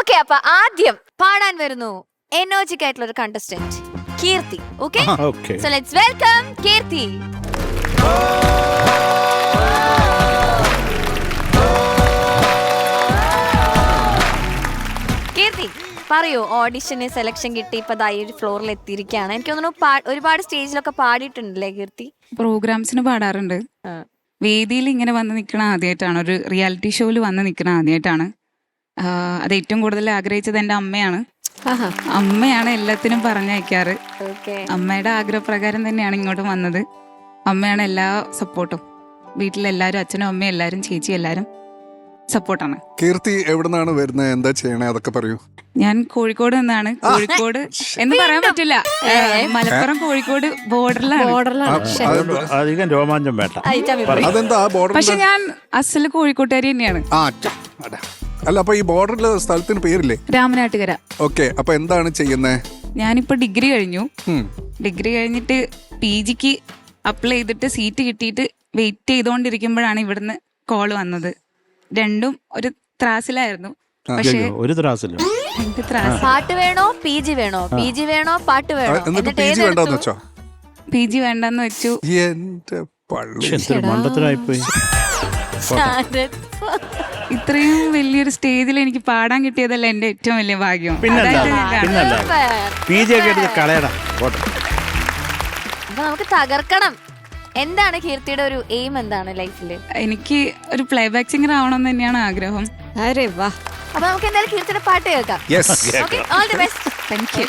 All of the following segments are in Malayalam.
ഓക്കെ, അപ്പൊ ആദ്യം പാടാൻ വരുന്നു എനർജിക് ആയിട്ടുള്ള ഒരു contestant Keerthi. Okay, so let's welcome Keerthi. Keerthi പറയൂ, ഓഡിഷന് സെലക്ഷൻ കിട്ടി, ഇപ്പൊ ദാ ഈ ഒരു ഫ്ലോറിൽ എത്തിയിരിക്കുകയാണ്. എനിക്ക് തോന്നുന്നു ഒരുപാട് സ്റ്റേജിലൊക്കെ പാടിയിട്ടുണ്ടല്ലേ കീർത്തി? പ്രോഗ്രാംസിന് പാടാറുണ്ട്. വേദിയിൽ ഇങ്ങനെ വന്ന് നിൽക്കണ ആദ്യമായിട്ടാണ്, ഒരു റിയാലിറ്റി ഷോയിൽ വന്ന് നിൽക്കണ ആദ്യമായിട്ടാണ്. അത് ഏറ്റവും കൂടുതൽ ആഗ്രഹിച്ചത് എൻ്റെ അമ്മയാണ്. അമ്മയാണ് എല്ലാത്തിനും പറഞ്ഞയക്കാറ്. അമ്മയുടെ ആഗ്രഹപ്രകാരം തന്നെയാണ് ഇങ്ങോട്ട് വന്നത്. അമ്മയാണ് എല്ലാ സപ്പോർട്ടും. വീട്ടിലെല്ലാവരും, അച്ഛനും അമ്മയും എല്ലാവരും, ചേച്ചി എല്ലാവരും സപ്പോർട്ടാണ്. കീർത്തി എവിടെ നിന്നാണ് വരുന്നത്, എന്താ ചെയ്യണേ അതൊക്കെ പറയൂ. ഞാൻ കോഴിക്കോട് നിന്നാണ്. കോഴിക്കോട് എന്ന് പറയാൻ പറ്റില്ല, മലപ്പുറം കോഴിക്കോട് ബോർഡറിലാണ്. അധികം രോമാഞ്ചം വേണ്ട. അതെന്താ ബോർഡർ? പക്ഷെ ഞാൻ അസല് കോഴിക്കോട്ടുകാരി തന്നെയാണ്. അല്ല, അപ്പൊ ഈ ബോർഡറിലെ സ്ഥലത്തിന് പേരില്ലേ? രാമനാട്ടുകര. ഓക്കെ, അപ്പൊ എന്താണ് ചെയ്യുന്നത്? ഞാനിപ്പോ ഡിഗ്രി കഴിഞ്ഞു. ഡിഗ്രി കഴിഞ്ഞിട്ട് PGക്ക് അപ്ലൈ ചെയ്തിട്ട് സീറ്റ് കിട്ടിയിട്ട് വെയിറ്റ് ചെയ്തോണ്ടിരിക്കുമ്പോഴാണ് ഇവിടുന്ന് കോള് വന്നത്. രണ്ടും ഒരു ത്രാസിലായിരുന്നു. പക്ഷേ ഒരു ത്രാസിലോ? പാട്ട് വേണോ PG വേണോ, PG വേണോ പാട്ട് വേണോ? PG വേണ്ടെന്ന് വെച്ചു. എന്റെ മണ്ടത്തിലായിപ്പോയി. ഇത്രയും വലിയൊരു സ്റ്റേജിൽ എനിക്ക് പാടാൻ കിട്ടിയതല്ല എന്റെ ഏറ്റവും വലിയ ഭാഗ്യം. PG ഒക്കെ എടുത്ത് കളയണം. അപ്പൊ നമുക്ക് തകർക്കണം. എന്താണ് കീർത്തിയുടെ ഒരു എയിം, എന്താണ് ലൈഫില്? എനിക്ക് ഒരു പ്ലേബാക്ക് സിംഗർ ആവണമെന്ന് തന്നെയാണ് ആഗ്രഹം. അപ്പൊ നമുക്ക് എന്തായാലും കീർത്തിയുടെ പാട്ട് കേൾക്കാം. All the best. Thank you.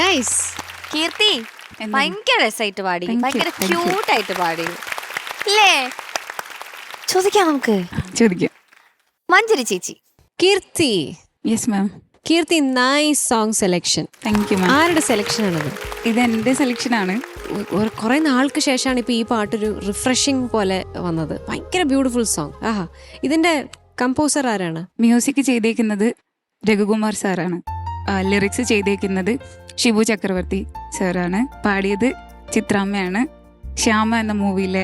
Nice. Keerthi എന്താണ്? ഭയങ്കര രസമായിട്ട് പാടി, Thank you, ഭയങ്കര thank you. ക്യൂട്ടായിട്ട് പാടി അല്ലേ? ചോദിക്കാം നമുക്ക്. ചോദിക്കാം. മഞ്ജരി ചേച്ചി. Keerthi, yes ma'am. Keerthi nice song selection. Thank you ma'am. ആരുടെ സെലക്ഷൻ ആണത്? ഇത് എൻ്റെ സെലക്ഷനാണ്. കുറെ നാൾക്ക് ശേഷമാണ് ഇപ്പൊ ഈ പാട്ടൊരു റിഫ്രഷിംഗ് പോലെ വന്നത്. ഭയങ്കര ബ്യൂട്ടിഫുൾ സോങ്. ആഹാ, ഇതിന്റെ കമ്പോസർ ആരാണ്? മ്യൂസിക് ചെയ്തേക്കുന്നത് രഘുകുമാർ സാറാണ്. ലിറിക്സ് ചെയ്തേക്കുന്നത് ഷിബു ചക്രവർത്തി സാറാണ്. പാടിയത് ചിത്രാമ്മയാണ്. ശ്യാമ എന്ന മൂവിയിലെ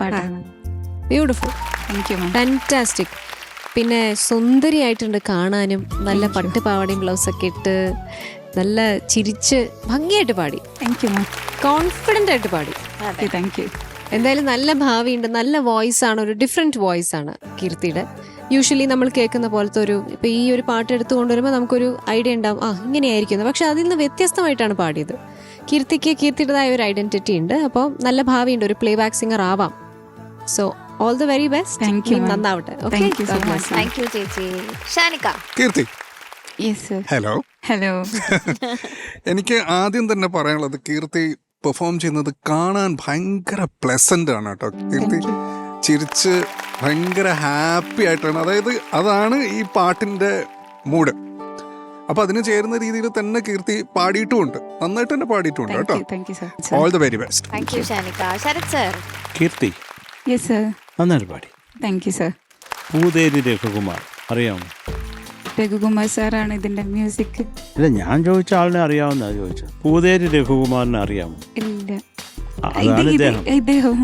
പാട്ടാണ്. Beautiful, thank you ma'am. Fantastic. പിന്നെ സുന്ദരിയായിട്ടുണ്ട് കാണാനും. നല്ല പട്ടുപാവാടയും ബ്ലൗസൊക്കെ ഇട്ട് നല്ല ചിരിച്ച് ഭംഗിയായിട്ട് പാടി. Thank you ma'am. കോൺഫിഡൻ്റ് ആയിട്ട് പാടി. Thank U. എന്തായാലും നല്ല ഭാവിയുണ്ട്. നല്ല വോയിസ് ആണ്, ഒരു ഡിഫറെൻറ്റ് വോയിസ് ആണ് കീർത്തിയുടെ. യൂഷ്വലി നമ്മൾ കേൾക്കുന്ന പോലത്തെ ഒരു, ഇപ്പം ഈ ഒരു പാട്ട് എടുത്തു കൊണ്ടുവരുമ്പോൾ നമുക്കൊരു ഐഡിയ ഉണ്ടാവും, ഇങ്ങനെയായിരിക്കും. പക്ഷെ അതിൽ നിന്ന് വ്യത്യസ്തമായിട്ടാണ് പാടിയത്. കീർത്തിയുടേതായ ഒരു ഐഡന്റിറ്റി ഉണ്ട്. അപ്പോൾ നല്ല ഭാവിയുണ്ട്, ഒരു പ്ലേ ബാക്ക് സിംഗർ ആവാം. So all the very best. Thank you, ma'am. നന്നാവട്ടെ. Thank you so much. Thank you ചേച്ചി. ഷാനിക്ക. Keerthi, yes sir. Hello. Hello. എനിക്ക് ആദ്യം തന്നെ പറയാനുള്ളത്, കീർത്തി പെർഫോം ചെയ്യുന്നത് കാണാൻ ഭയങ്കര പ്ലസന്റ് ആണ് കേട്ടോ. കീർത്തി ചിരിച്ച് ഭയങ്കര ഹാപ്പി ആയിട്ടാണ്, അതായത് അതാണ് ഈ പാട്ടിന്റെ മൂഡ്. അപ്പൊ അതിന് ചേരുന്ന രീതിയിൽ തന്നെ കീർത്തി പാടിയിട്ടുമുണ്ട്, നന്നായിട്ട് തന്നെ പാടിയിട്ടുണ്ട് കേട്ടോ. Thank you sir. All the very best. Thank you Shanika. Sharath sir. Keerthi yes sir. നന്നായിട്ട് പാടി. Thank you sir. Pootheri Raghukumar അറിയാമോ? രഘുകുമാർ സാറാണ് ഇതിന്റെ മ്യൂസിക്. ഇല്ല, ഞാൻ ചോദിച്ച ആളിനെ അറിയാവുന്ന ചോദിച്ചത്. പൂതേരി രഘുകുമാറിനെ അറിയാമോ? ഇല്ല. അതാണ് ഇദ്ദേഹം. ഇദ്ദേഹം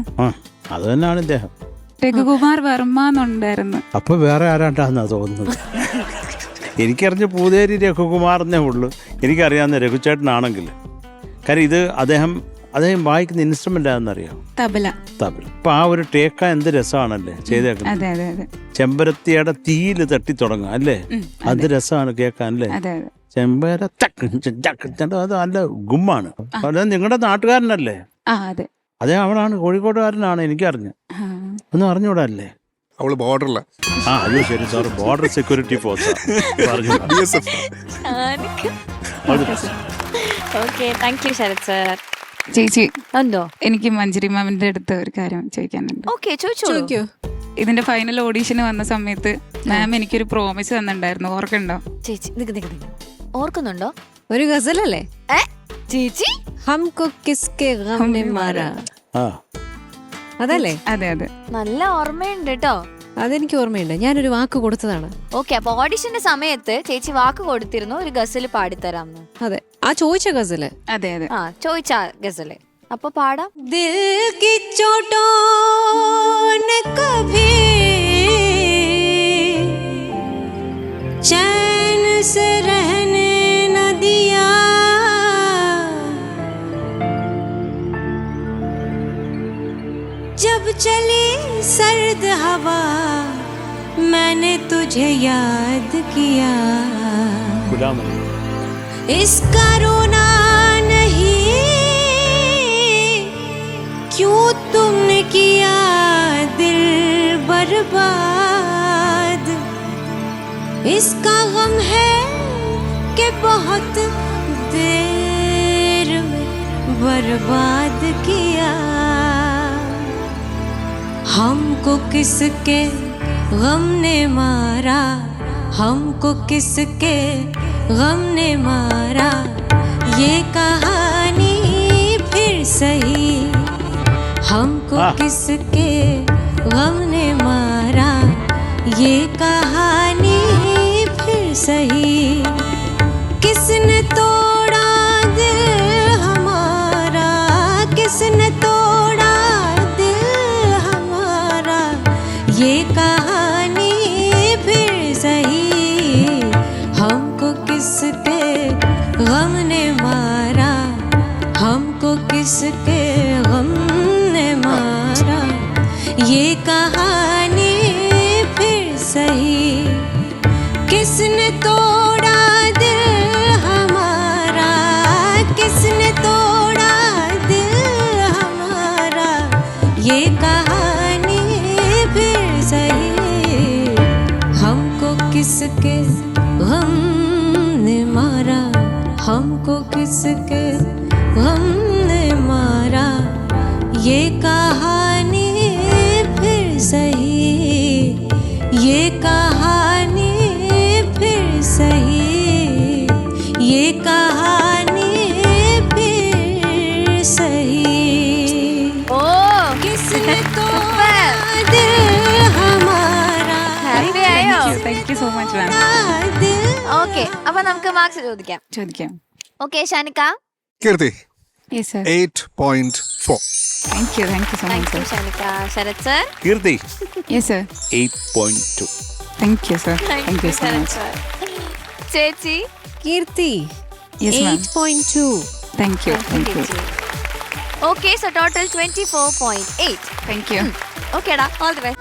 അത് തന്നെയാണ് ഇദ്ദേഹം. രഘുകുമാർ വർമ്മ എന്നുണ്ടായിരുന്നു. അപ്പൊ വേറെ ആരാണ്ടാന്നാ തോന്നുന്നത്. എനിക്കറിഞ്ഞ പൂതേരി രഘുകുമാറിനെ ഉള്ളു. എനിക്കറിയാവുന്ന രഘുചേട്ടനാണെങ്കിൽ, കാര്യം ഇത് അദ്ദേഹം വായിക്കുന്ന ഇൻസ്ട്രുമെന്റ് ആണെന്നറിയാം, തബല. തബല. അപ്പൊ ആ ഒരു ടേക്ക എന്ത് രസമാണല്ലേ ചെയ്തേക്കുന്നത്. അതെ അതെ അതെ. ചെമ്പരത്തിയുടെ തീയിൽ തട്ടി തുടങ്ങാം അല്ലേ, അത് രസമാണ് കേൾക്കാൻ അല്ലേ. അതെ അതെ. ചെമ്പര അത് നല്ല ഗുമ്മാണ്. അതെ, നിങ്ങളുടെ നാട്ടുകാരനല്ലേ? അതെ. അതേ, അവളാണ്, കോഴിക്കോട്ടുകാരനാണ്, എനിക്കറിഞ്ഞു. ഒന്നും അറിഞ്ഞൂടല്ലേ? അവള് ബോർഡറില്ല. അയ്യോ ശരി സാർ, ബോർഡർ സെക്യൂരിറ്റി ഫോഴ്സ് പറഞ്ഞു. Okay, thank you Sarath sir. ചേച്ചി, എന്തോ? എനിക്ക് മഞ്ജരി മാമിന്റെ അടുത്ത് ഒരു കാര്യം ചോദിക്കാനുണ്ട്. ഓക്കെ, ചോദിച്ചോളൂ. ഇതിന്റെ ഫൈനൽ ഓഡീഷന് വന്ന സമയത്ത് മാം എനിക്കൊരു പ്രോമിസ് തന്നിട്ടുണ്ടായിരുന്നു, ഓർക്കണ്ടോ? ചേച്ചി ഓർക്കുന്നുണ്ടോ? ഒരു ഗസലല്ലേ ചേച്ചി? ഹംകോ കിസ്കെ ഗം നെ മാരാ. അതല്ലേ? അതെ അതെ. നല്ല ഓർമ്മയുണ്ട് കേട്ടോ. അതെനിക്ക് ഓർമ്മയുണ്ട്, ഞാനൊരു വാക്ക് കൊടുത്തതാണ്. ഓക്കെ, അപ്പൊ ഓഡിഷന്റെ സമയത്ത് ചേച്ചി വാക്ക് കൊടുത്തിരുന്നു ഒരു ഗസല് പാടിത്തരാന്ന്. അതെ, ആ ചോദിച്ച ഗസല്. അതെ അതെ. ചോദിച്ച ഗസല് അപ്പൊ പാടാം. ദിൽ കി ചോട്ടോ നെ കഭി ചൈൻ സെ रहने न दिया, जब चली सर्द हवा मैंने तुझे याद किया, इसका रोना नहीं क्यों तुमने किया दिल बर्बाद, इसका गम है कि बहुत देर में बर्बाद किया, हमको किसके गम ने मारा, हमको किसके गम ने मारा, ये कहानी फिर सही, हमको किसके गम ने मारा, ये कहानी फिर सही, किसने तोड़ा दिल हमारा, किसने तोड़ा दिल हमारा, ये कहानी फिर सही, हमको किसके गम ने मारा, हमको किसके गम ने मारा, ये कहानी फिर सही, किसने तोड़ा दिल हमारा, किसने तोड़ा दिल हमारा, ये कहानी फिर सही, हमको किसके गम ने मारा, हमको किसके गम ने मारा ये कहानी फिर सही, ये कहानी फिर सही, ये कहानी फिर सही। ഓ किसने तो Super. दिल हमारा, ഹാപ്പി ആയോ? Thank you so much ma'am. दिल ഓക്കെ, അപ്പൊ നമുക്ക് മാർക്സ് ചോദിക്കാം. ചോദിക്കാം. Okay Shanika. Keerthi yes sir. 8.4. Thank you so thank much you sir. Shanika. Sharath sir. Keerthi yes sir. 8.2. Thank you sir. Thank you so Sharath much. Sir. ചേച്ചി. Keerthi yes ma'am. 8.2. Thank you. Thank you. Okay, so total 24.8. Thank you. ഓക്കേടാ, ഓൾ ദി ബെസ്റ്റ്.